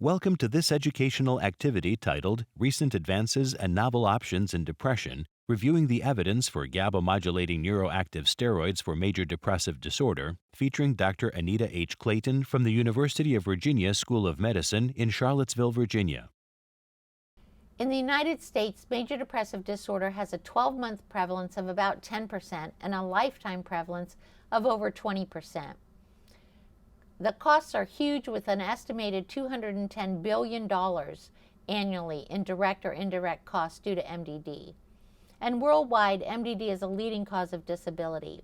Welcome to this educational activity titled Recent Advances and Novel Options in Depression, reviewing the evidence for GABA-Modulating Neuroactive Steroids for Major Depressive Disorder, featuring Dr. Anita H. Clayton from the University of Virginia School of Medicine in Charlottesville, Virginia. In the United States, major depressive disorder has a 12-month prevalence of about 10% and a lifetime prevalence of over 20%. The costs are huge, with an estimated $210 billion annually in direct or indirect costs due to MDD. And worldwide, MDD is a leading cause of disability.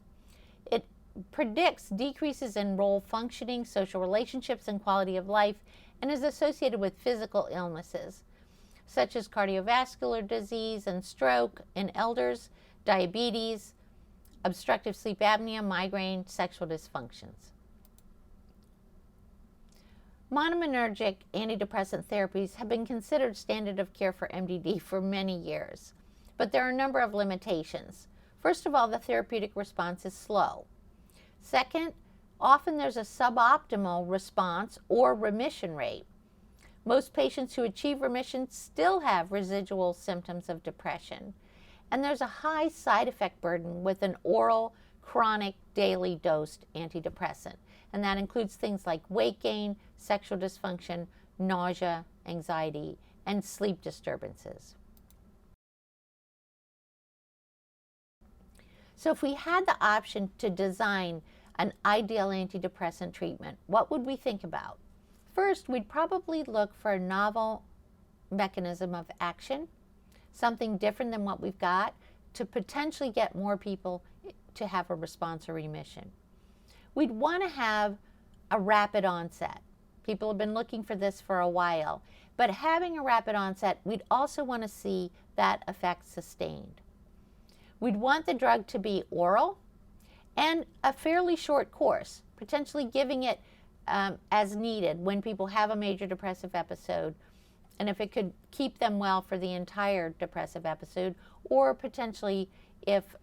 It predicts decreases in role functioning, social relationships, and quality of life, and is associated with physical illnesses, such as cardiovascular disease and stroke in elders, diabetes, obstructive sleep apnea, migraine, sexual dysfunctions. Monoaminergic antidepressant therapies have been considered standard of care for MDD for many years, but there are a number of limitations. First of all, the therapeutic response is slow. Second, often there's a suboptimal response or remission rate. Most patients who achieve remission still have residual symptoms of depression, and there's a high side effect burden with an oral, chronic, daily dosed antidepressant. And that includes things like weight gain, sexual dysfunction, nausea, anxiety, and sleep disturbances. So if we had the option to design an ideal antidepressant treatment, what would we think about? First, we'd probably look for a novel mechanism of action, something different than what we've got, to potentially get more people to have a response or remission. We'd want to have a rapid onset. People have been looking for this for a while, but having a rapid onset, we'd also want to see that effect sustained. We'd want the drug to be oral and a fairly short course, potentially giving it as needed when people have a major depressive episode, and if it could keep them well for the entire depressive episode, or potentially if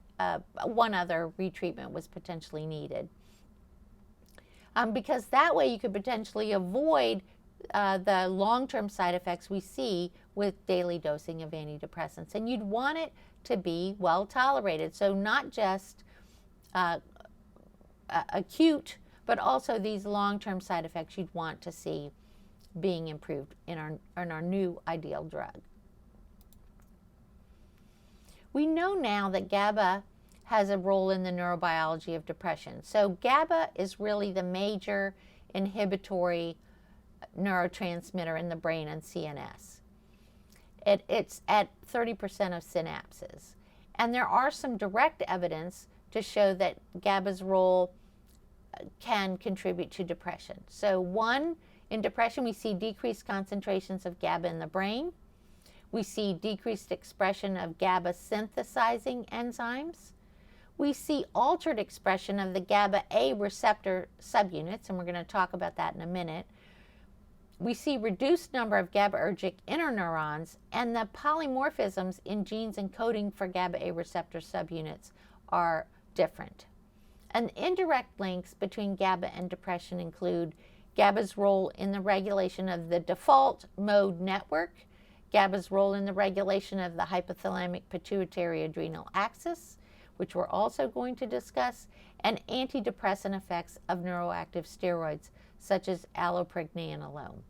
one other retreatment was potentially needed. Because that way you could potentially avoid the long-term side effects we see with daily dosing of antidepressants. And you'd want it to be well tolerated, so not just acute, but also these long-term side effects you'd want to see being improved in our new ideal drug. We know now that GABA has a role in the neurobiology of depression. So GABA is really the major inhibitory neurotransmitter in the brain and CNS. It's at 30% of synapses. And there are some direct evidence to show that GABA's role can contribute to depression. So one, in depression we see decreased concentrations of GABA in the brain. We see decreased expression of GABA synthesizing enzymes. We see altered expression of the GABA-A receptor subunits, and we're going to talk about that in a minute. We see reduced number of GABAergic interneurons, and the polymorphisms in genes encoding for GABA-A receptor subunits are different. And indirect links between GABA and depression include GABA's role in the regulation of the default mode network, GABA's role in the regulation of the hypothalamic pituitary adrenal axis, which we're also going to discuss, and antidepressant effects of neuroactive steroids, such as allopregnanolone.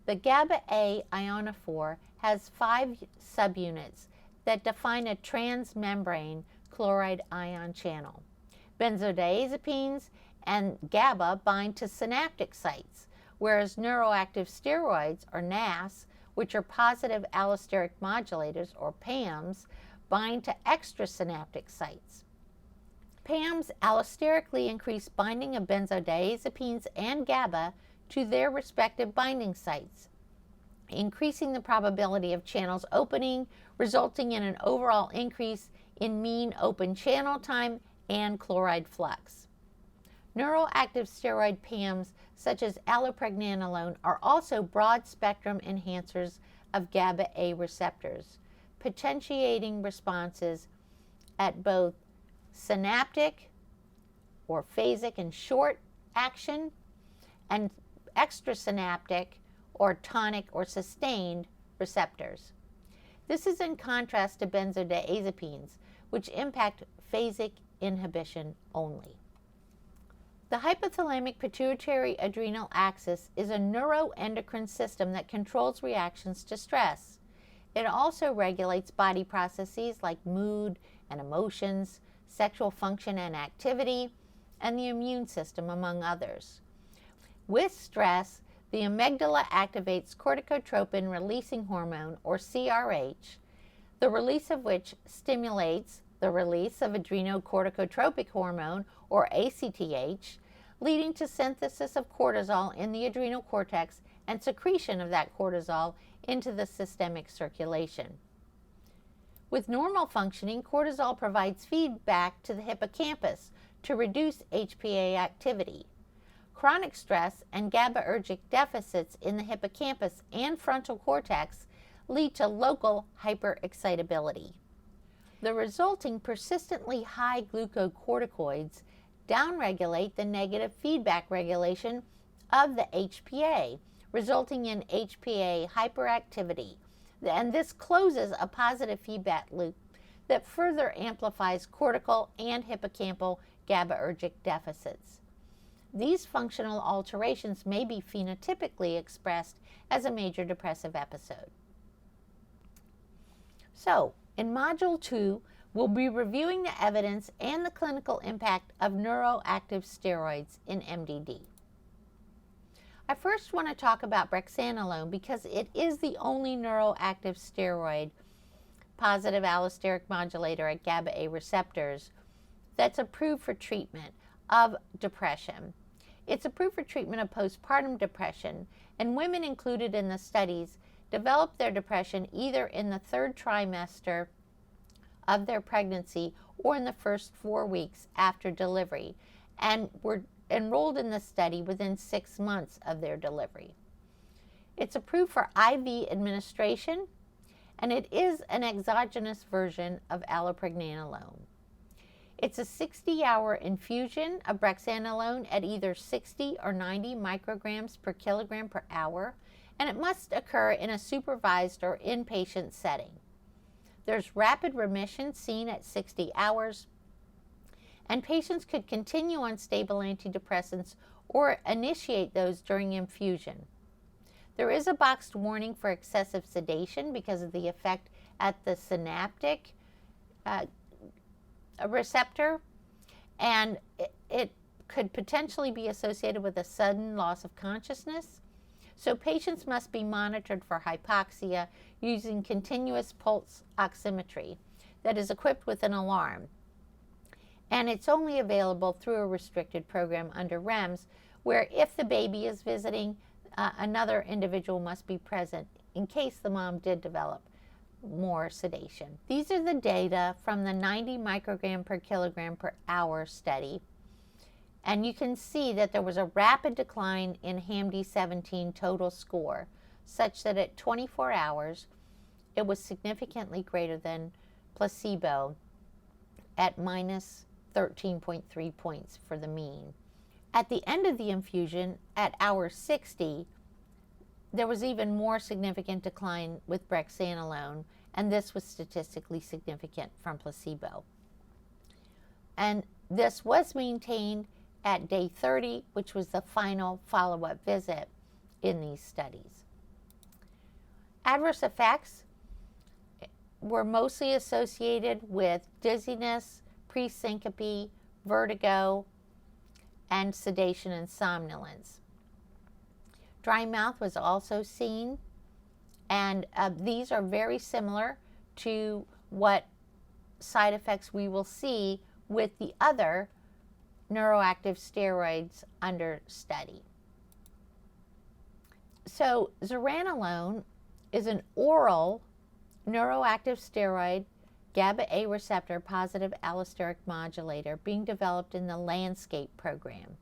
The GABA-A ionophore has 5 subunits that define a transmembrane chloride ion channel. Benzodiazepines and GABA bind to synaptic sites, whereas neuroactive steroids, or NAS, which are positive allosteric modulators, or PAMs, bind to extrasynaptic sites. PAMs allosterically increase binding of benzodiazepines and GABA to their respective binding sites, increasing the probability of channels opening, resulting in an overall increase in mean open channel time and chloride flux. Neuroactive steroid PAMs, such as allopregnanolone, are also broad-spectrum enhancers of GABA-A receptors, potentiating responses at both synaptic or phasic and short action and extrasynaptic or tonic or sustained receptors. This is in contrast to benzodiazepines, which impact phasic inhibition only. The hypothalamic pituitary adrenal axis is a neuroendocrine system that controls reactions to stress. It also regulates body processes like mood and emotions, sexual function and activity, and the immune system, among others. With stress, the amygdala activates corticotropin-releasing hormone, or CRH, the release of which stimulates the release of adrenocorticotropic hormone, or ACTH, leading to synthesis of cortisol in the adrenal cortex and secretion of that cortisol into the systemic circulation. With normal functioning, cortisol provides feedback to the hippocampus to reduce HPA activity. Chronic stress and GABAergic deficits in the hippocampus and frontal cortex lead to local hyperexcitability. The resulting persistently high glucocorticoids downregulate the negative feedback regulation of the HPA, resulting in HPA hyperactivity. And this closes a positive feedback loop that further amplifies cortical and hippocampal GABAergic deficits. These functional alterations may be phenotypically expressed as a major depressive episode. So, in Module 2, we'll be reviewing the evidence and the clinical impact of neuroactive steroids in MDD. I first want to talk about Brexanolone because it is the only neuroactive steroid, positive allosteric modulator at GABA-A receptors, that's approved for treatment of depression. It's approved for treatment of postpartum depression, and women included in the studies developed their depression either in the third trimester of their pregnancy or in the first 4 weeks after delivery, and were enrolled in the study within 6 months of their delivery. It's approved for IV administration, and it is an exogenous version of allopregnanolone. It's a 60-hour infusion of Brexanolone at either 60 or 90 micrograms per kilogram per hour, and it must occur in a supervised or inpatient setting. There's rapid remission seen at 60 hours, and patients could continue on stable antidepressants or initiate those during infusion. There is a boxed warning for excessive sedation because of the effect at the synaptic receptor, and it could potentially be associated with a sudden loss of consciousness. So patients must be monitored for hypoxia using continuous pulse oximetry that is equipped with an alarm. And it's only available through a restricted program under REMS, where if the baby is visiting, another individual must be present in case the mom did develop more sedation. These are the data from the 90 microgram per kilogram per hour study. And you can see that there was a rapid decline in HAM-D17 total score, such that at 24 hours, it was significantly greater than placebo at minus 13.3 points for the mean. At the end of the infusion, at hour 60, there was even more significant decline with Brexanolone, and this was statistically significant from placebo. And this was maintained at day 30, which was the final follow-up visit in these studies. Adverse effects were mostly associated with dizziness, presyncope, vertigo, and sedation and somnolence. Dry mouth was also seen, and these are very similar to what side effects we will see with the other neuroactive steroids under study. So zuranolone is an oral neuroactive steroid GABA-A receptor positive allosteric modulator being developed in the Landscape program.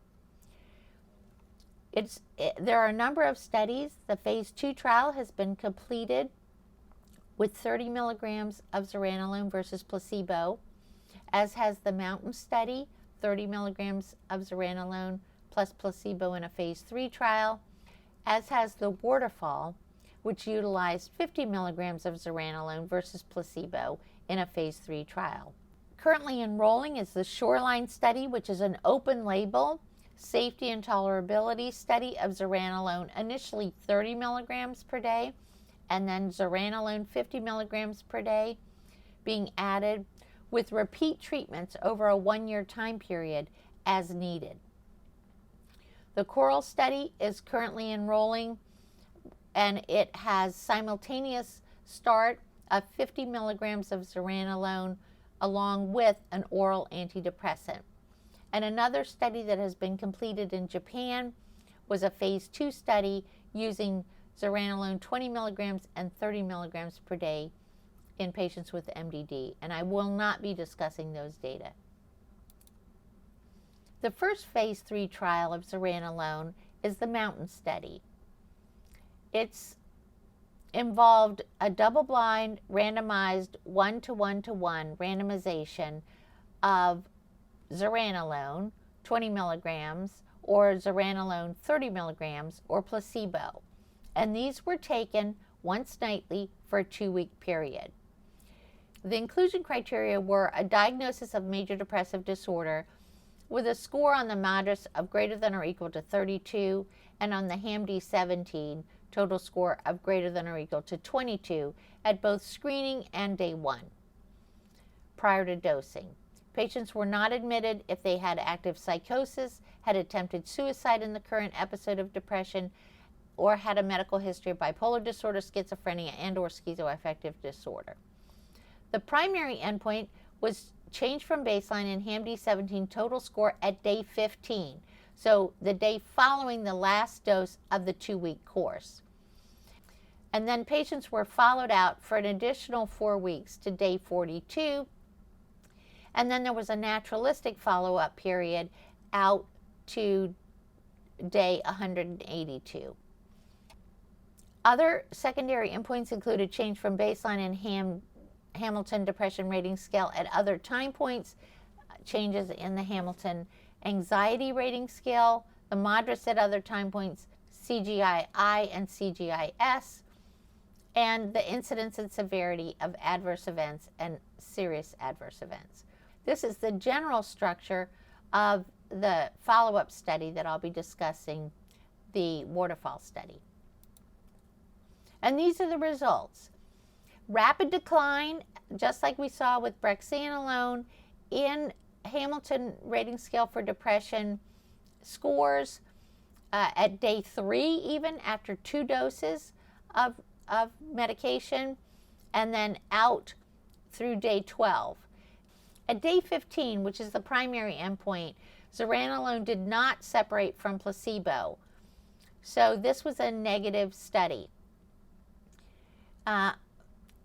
There are a number of studies. The phase 2 trial has been completed with 30 milligrams of zuranolone versus placebo, as has the Mountain study, 30 milligrams of zuranolone plus placebo in a phase 3 trial. as has the Waterfall, which utilized 50 milligrams of zuranolone versus placebo in a phase 3 trial. Currently enrolling is the Shoreline Study, which is an open-label safety and tolerability study of zuranolone, initially 30 milligrams per day, and then zuranolone 50 milligrams per day being added with repeat treatments over a 1-year time period as needed. The Coral Study is currently enrolling, and it has simultaneous start of 50 milligrams of zuranolone along with an oral antidepressant. And another study that has been completed in Japan was a phase 2 study using zuranolone 20 milligrams and 30 milligrams per day in patients with MDD, and I will not be discussing those data. The first phase 3 trial of zuranolone is the Mountain Study. It's involved a double-blind, randomized 1-to-1-to-1 randomization of zuranolone 20 milligrams or zuranolone 30 milligrams or placebo. And these were taken once nightly for a 2-week period. The inclusion criteria were a diagnosis of major depressive disorder with a score on the MADRS of greater than or equal to 32 and on the HAM-D17 total score of greater than or equal to 22 at both screening and day 1 prior to dosing. Patients were not admitted if they had active psychosis, had attempted suicide in the current episode of depression, or had a medical history of bipolar disorder, schizophrenia, and/or schizoaffective disorder. The primary endpoint was change from baseline in HAM-D17 total score at day 15, so the day following the last dose of the 2-week course. And then patients were followed out for an additional 4 weeks to day 42, and then there was a naturalistic follow-up period out to day 182. Other secondary endpoints included change from baseline in Hamilton Depression Rating Scale at other time points, changes in the Hamilton Anxiety Rating Scale, the MADRS at other time points, CGI-I and CGI-S, and the incidence and severity of adverse events and serious adverse events. This is the general structure of the follow-up study that I'll be discussing, the Waterfall Study. And these are the results. Rapid decline, just like we saw with Brexanolone, in Hamilton Rating Scale for Depression scores at day 3, even after 2 doses of medication, and then out through day 12. At day 15, which is the primary endpoint, zuranolone did not separate from placebo. So this was a negative study.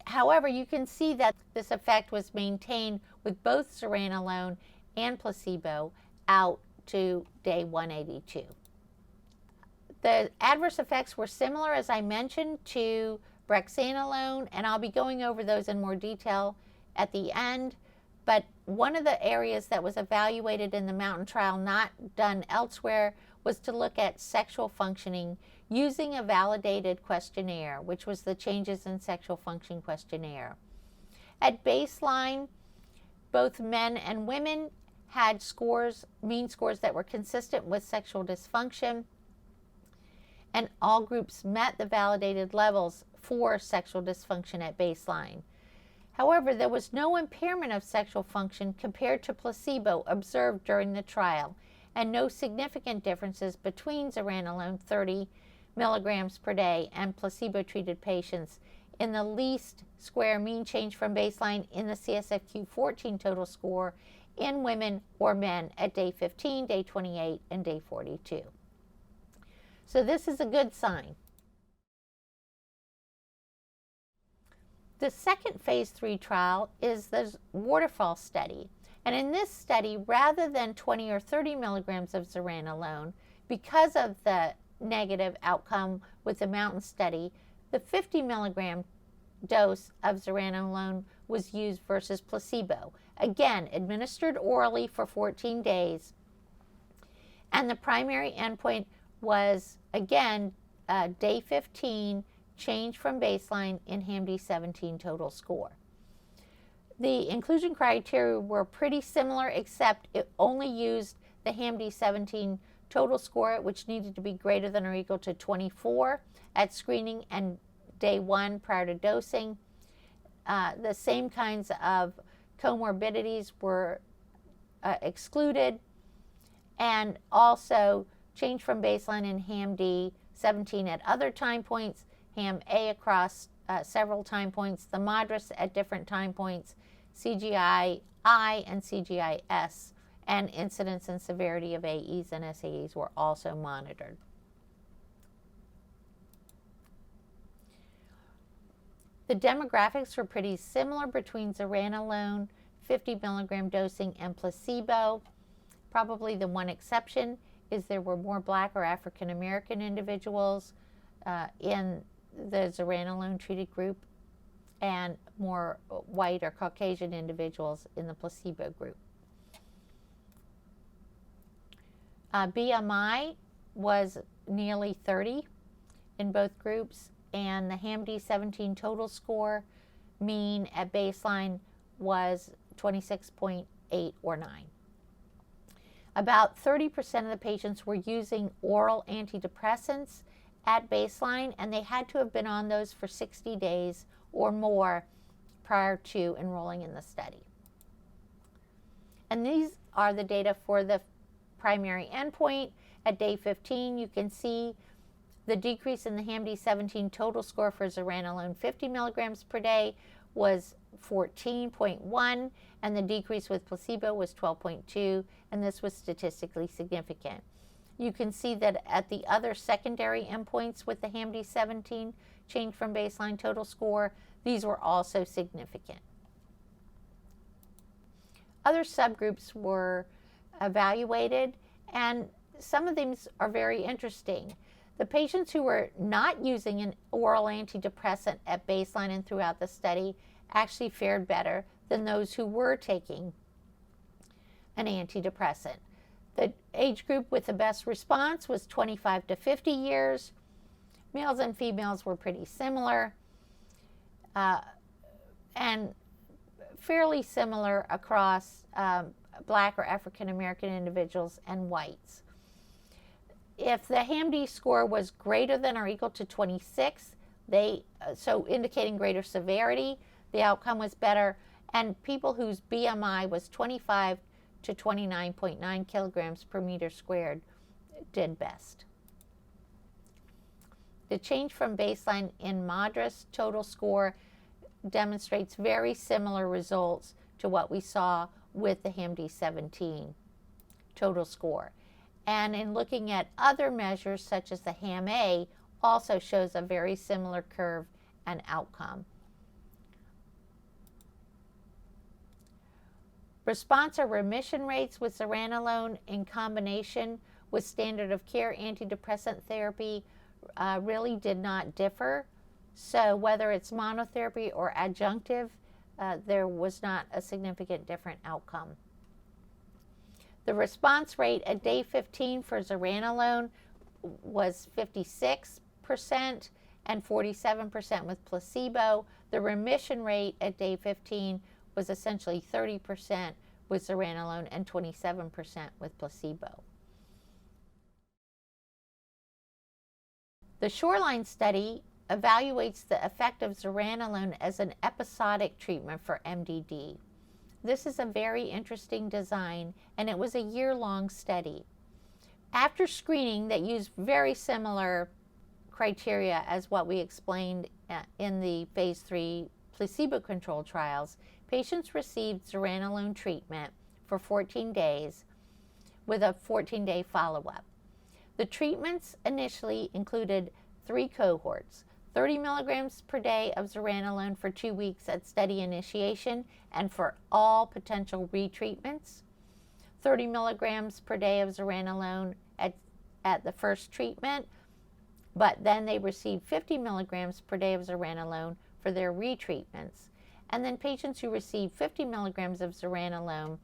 However, you can see that this effect was maintained with both zuranolone and placebo out to day 182. The adverse effects were similar, as I mentioned, to Brexanolone, and I'll be going over those in more detail at the end. But one of the areas that was evaluated in the Mountain trial, not done elsewhere, was to look at sexual functioning using a validated questionnaire, which was the Changes in Sexual Function questionnaire. At baseline, both men and women had scores, mean scores that were consistent with sexual dysfunction, and all groups met the validated levels for sexual dysfunction at baseline. However, there was no impairment of sexual function compared to placebo observed during the trial, and no significant differences between zuranolone 30 milligrams per day and placebo-treated patients in the least square mean change from baseline in the CSFQ-14 total score in women or men at day 15, day 28, and day 42. So this is a good sign. The second phase 3 trial is the Waterfall Study. And in this study, rather than 20 or 30 milligrams of zuranolone, because of the negative outcome with the Mountain Study, the 50 milligram dose of zuranolone was used versus placebo. Again, administered orally for 14 days. And the primary endpoint was, again, day 15 change from baseline in HAM-D17 total score. The inclusion criteria were pretty similar, except it only used the HAM-D17 total score, which needed to be greater than or equal to 24 at screening and day 1 prior to dosing. The same kinds of comorbidities were excluded, and also change from baseline in HAM-D17 at other time points, HAM-A across several time points, the MADRS at different time points, CGI-I and CGI-S, and incidence and severity of AEs and SAEs were also monitored. The demographics were pretty similar between zuranolone, 50 milligram dosing, and placebo. Probably the one exception is there were more Black or African American individuals in the zuranolone treated group and more white or Caucasian individuals in the placebo group. BMI was nearly 30 in both groups, and the HAM-D17 total score mean at baseline was 26.8 or 9. About 30% of the patients were using oral antidepressants at baseline, and they had to have been on those for 60 days or more prior to enrolling in the study. And these are the data for the primary endpoint. At day 15, you can see the decrease in the HAM-D17 total score for zuranolone 50 milligrams per day was 14.1, and the decrease with placebo was 12.2, and this was statistically significant. You can see that at the other secondary endpoints with the HAM-D17 change from baseline total score, these were also significant. Other subgroups were evaluated, and some of these are very interesting. The patients who were not using an oral antidepressant at baseline and throughout the study actually fared better than those who were taking an antidepressant. The age group with the best response was 25 to 50 years. Males and females were pretty similar, and fairly similar across Black or African American individuals and whites. If the HAM-D score was greater than or equal to 26, so indicating greater severity, the outcome was better, and people whose BMI was 25 to 29.9 kilograms per meter squared did best. The change from baseline in MADRS total score demonstrates very similar results to what we saw with the HAM-D17 total score. And in looking at other measures such as the HAM-A, also shows a very similar curve and outcome. Response or remission rates with zuranolone in combination with standard of care antidepressant therapy really did not differ. So whether it's monotherapy or adjunctive, there was not a significant different outcome. The response rate at day 15 for zuranolone was 56% and 47% with placebo. The remission rate at day 15 was essentially 30% with zuranolone and 27% with placebo. The Shoreline Study evaluates the effect of zuranolone as an episodic treatment for MDD. This is a very interesting design, and it was a year-long study. After screening that used very similar criteria as what we explained in the phase 3 placebo-controlled trials, patients received zuranolone treatment for 14 days with a 14-day follow-up. The treatments initially included 3 cohorts: 30 milligrams per day of zuranolone for 2 weeks at study initiation and for all potential retreatments, 30 milligrams per day of zuranolone at the first treatment, but then they received 50 milligrams per day of zuranolone for their retreatments, and then patients who received 50 milligrams of zuranolone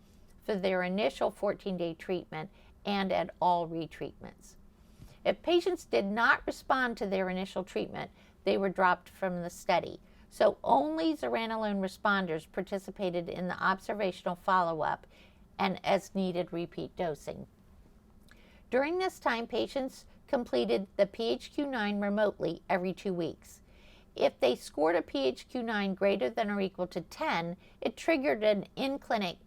for their initial 14-day treatment and at all retreatments. If patients did not respond to their initial treatment, they were dropped from the study. So only Zuranolone responders participated in the observational follow-up and as needed repeat dosing. During this time, patients completed the PHQ-9 remotely every 2 weeks. If they scored a PHQ-9 greater than or equal to 10, it triggered an in-clinic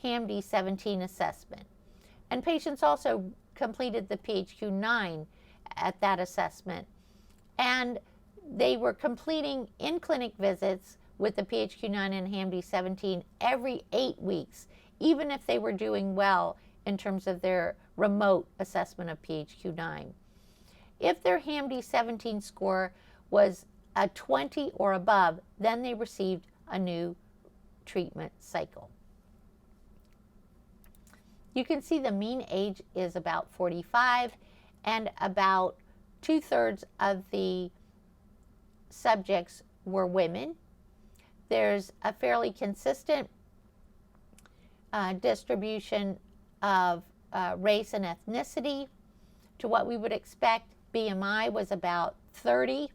HAM-D17 assessment. And patients also completed the PHQ-9 at that assessment. And they were completing in-clinic visits with the PHQ-9 and HAM-D17 every 8 weeks, even if they were doing well in terms of their remote assessment of PHQ-9. If their HAM-D17 score was a 20 or above, then they received a new treatment cycle. You can see the mean age is about 45, and about 2/3 of the subjects were women. There's a fairly consistent distribution of race and ethnicity to what we would expect. BMI was about 30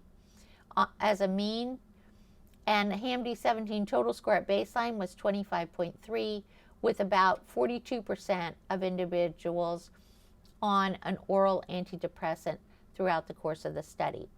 as a mean, and the HAM-D17 total score at baseline was 25.3, with about 42% of individuals on an oral antidepressant throughout the course of the study.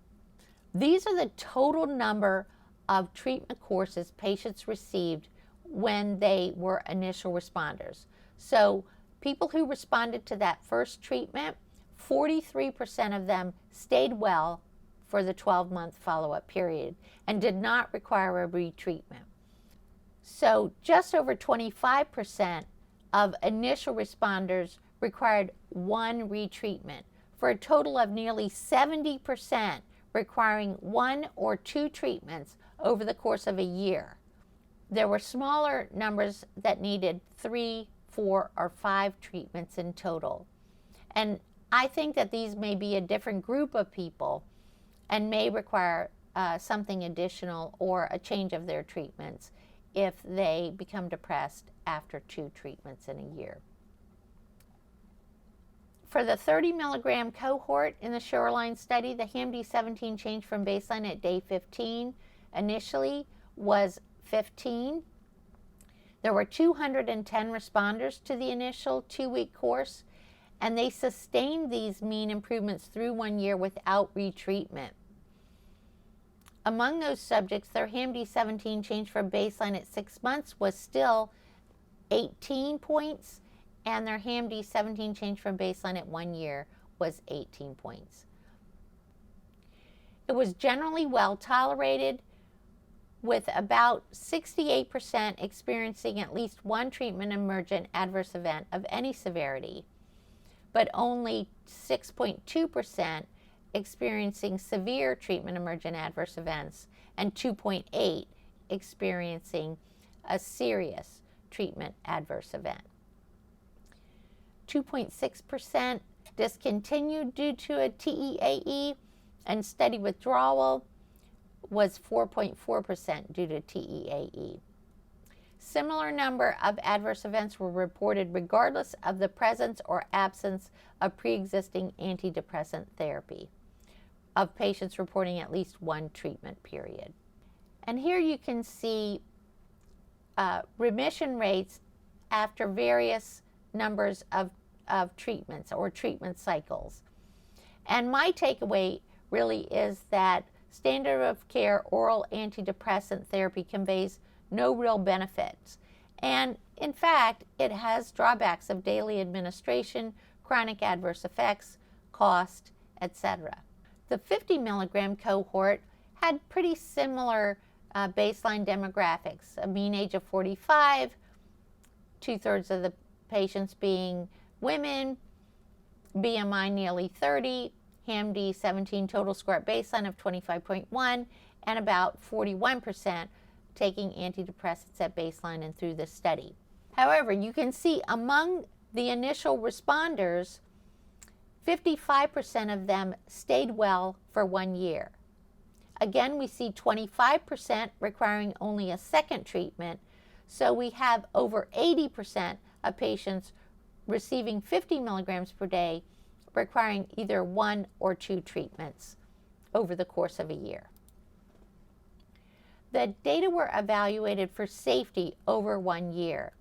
These are the total number of treatment courses patients received when they were initial responders. So people who responded to that first treatment, 43% of them stayed well for the 12-month follow-up period and did not require a retreatment. So just over 25% of initial responders required one retreatment, for a total of nearly 70% requiring 1 or 2 treatments over the course of a year. There were smaller numbers that needed 3, 4, or 5 treatments in total. And I think that these may be a different group of people and may require something additional or a change of their treatments if they become depressed after 2 treatments in a year. For the 30 milligram cohort in the Shoreline study, the HAM-D17 change from baseline at day 15 initially was 15. There were 210 responders to the initial 2-week course, and they sustained these mean improvements through 1 year without retreatment. Among those subjects, their HAM-D17 change from baseline at 6 months was still 18 points, and their HAM-D17 change from baseline at 1 year was 18 points. It was generally well tolerated, with about 68% experiencing at least one treatment emergent adverse event of any severity, but only 6.2% experiencing severe treatment emergent adverse events, and 2.8% experiencing a serious treatment adverse event. 2.6% discontinued due to a TEAE, and study withdrawal was 4.4% due to TEAE. Similar number of adverse events were reported regardless of the presence or absence of pre-existing antidepressant therapy, of patients reporting at least one treatment period. And here you can see remission rates after various numbers of treatments or treatment cycles. And my takeaway really is that standard of care oral antidepressant therapy conveys no real benefits. And in fact, it has drawbacks of daily administration, chronic adverse effects, cost, etc. The 50 milligram cohort had pretty similar baseline demographics, a mean age of 45, 2/3 of the patients being women, BMI nearly 30, HAM-D17 total score at baseline of 25.1, and about 41% taking antidepressants at baseline and through the study. However, you can see among the initial responders, 55% of them stayed well for 1 year. Again, we see 25% requiring only a second treatment, so we have over 80% of patients receiving 50 milligrams per day requiring either 1 or 2 treatments over the course of a year. The data were evaluated for safety over 1 year,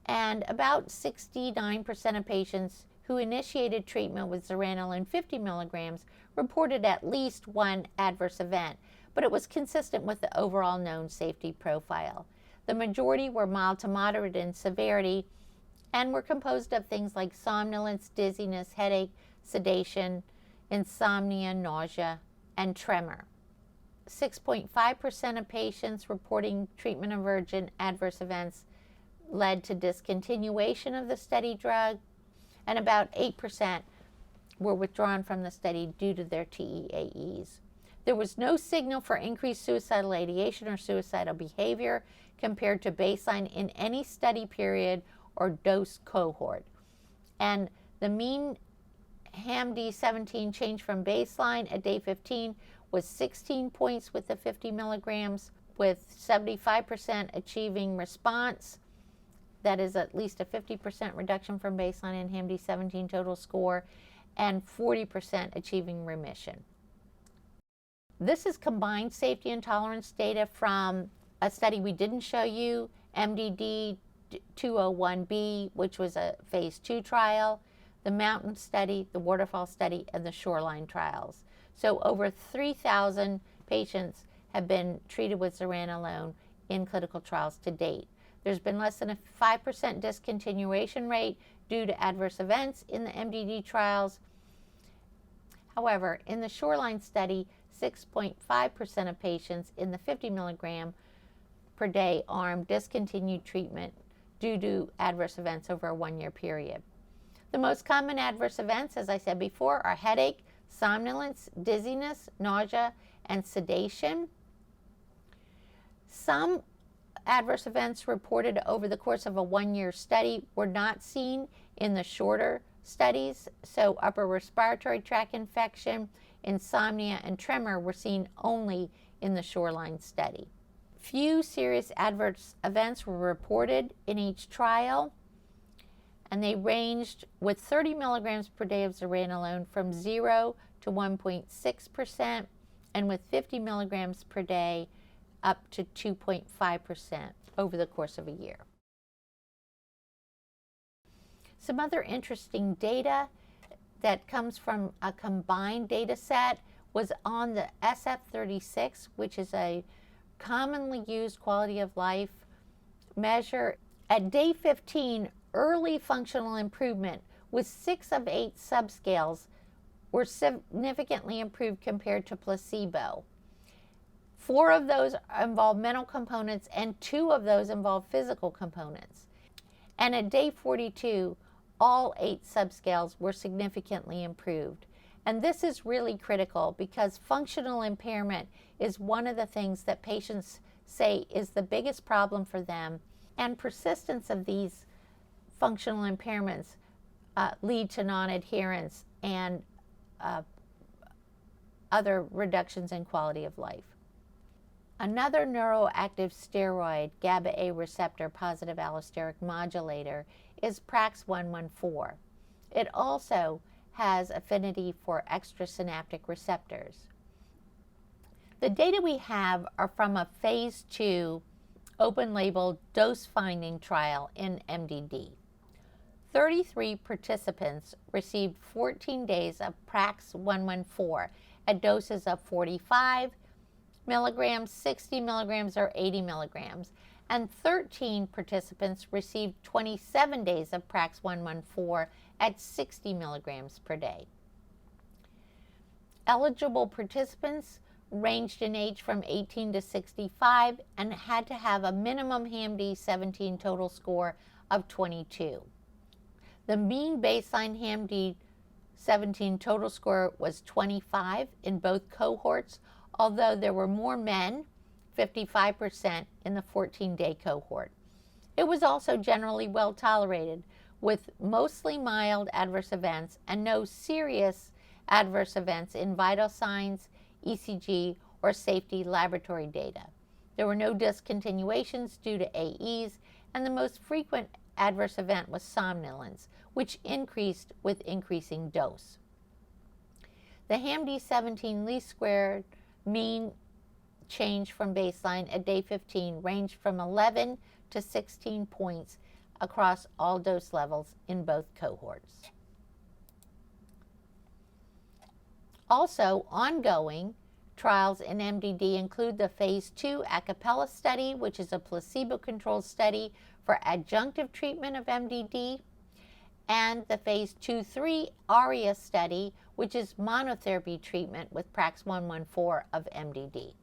and about 69% of patients who initiated treatment with zuranolone 50 milligrams reported at least 1 adverse event, but it was consistent with the overall known safety profile. The majority were mild to moderate in severity and were composed of things like somnolence, dizziness, headache, sedation, insomnia, nausea, and tremor. 6.5% of patients reporting treatment-emergent adverse events led to discontinuation of the study drug, and about 8% were withdrawn from the study due to their TEAEs. There was no signal for increased suicidal ideation or suicidal behavior compared to baseline in any study period or dose cohort. And the mean HAM-D17 change from baseline at day 15 was 16 points with the 50 milligrams, with 75% achieving response. That is at least a 50% reduction from baseline in HAM-D17 total score, and 40% achieving remission. This is combined safety and tolerance data from a study we didn't show you, MDD 201B, which was a phase 2 trial, the Mountain Study, the Waterfall Study, and the Shoreline trials. So over 3,000 patients have been treated with zuranolone in clinical trials to date. There's been less than a 5% discontinuation rate due to adverse events in the MDD trials. However, in the Shoreline study, 6.5% of patients in the 50 milligram per day arm discontinued treatment due to adverse events over a 1-year period. The most common adverse events, as I said before, are headache, somnolence, dizziness, nausea, and sedation. Some adverse events reported over the course of a 1-year study were not seen in the shorter studies, so upper respiratory tract infection, insomnia, and tremor were seen only in the Shoreline study. Few serious adverse events were reported in each trial, and they ranged with 30 milligrams per day of zuranolone from 0 to 1.6%, and with 50 milligrams per day up to 2.5% over the course of a year. Some other interesting data that comes from a combined data set was on the SF-36, which is a commonly used quality of life measure. At day 15, early functional improvement with 6 of 8 subscales were significantly improved compared to placebo. 4 of those involved mental components and 2 of those involved physical components. And at day 42, all 8 subscales were significantly improved. And this is really critical because functional impairment is one of the things that patients say is the biggest problem for them, and persistence of these functional impairments lead to non-adherence and other reductions in quality of life. Another neuroactive steroid, GABA-A receptor positive allosteric modulator, is Brax-114. It also has affinity for extrasynaptic receptors. The data we have are from a phase 2 open-label dose-finding trial in MDD. 33 participants received 14 days of Brax-114 at doses of 45 milligrams, 60 milligrams, or 80 milligrams, and 13 participants received 27 days of Brax-114 at 60 milligrams per day. Eligible participants ranged in age from 18 to 65 and had to have a minimum HAM-D17 total score of 22. The mean baseline HAM-D17 total score was 25 in both cohorts, although there were more men, 55%, in the 14-day cohort. It was also generally well tolerated, with mostly mild adverse events and no serious adverse events in vital signs, ECG, or safety laboratory data. There were no discontinuations due to AEs, and the most frequent adverse event was somnolence, which increased with increasing dose. The HAM-D17 least squared mean change from baseline at day 15 ranged from 11 to 16 points across all dose levels in both cohorts. Also, ongoing trials in MDD include the Phase 2 a cappella study, which is a placebo-controlled study for adjunctive treatment of MDD, and the Phase 2/3 ARIA study, which is monotherapy treatment with Prax 114 of MDD.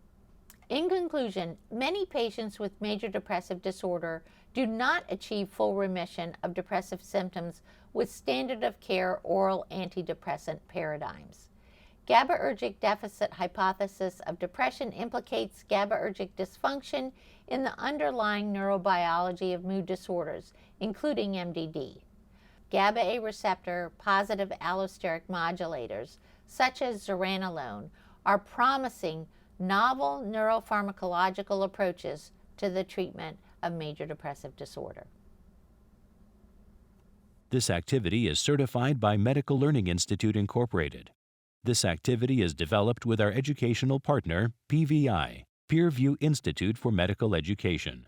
In conclusion, many patients with major depressive disorder do not achieve full remission of depressive symptoms with standard of care oral antidepressant paradigms. GABAergic deficit hypothesis of depression implicates GABAergic dysfunction in the underlying neurobiology of mood disorders, including MDD. GABA-A receptor positive allosteric modulators, such as Brexanolone, are promising novel neuropharmacological approaches to the treatment of major depressive disorder. This activity is certified by Medical Learning Institute, Incorporated. This activity is developed with our educational partner, PVI, Peer View Institute for Medical Education.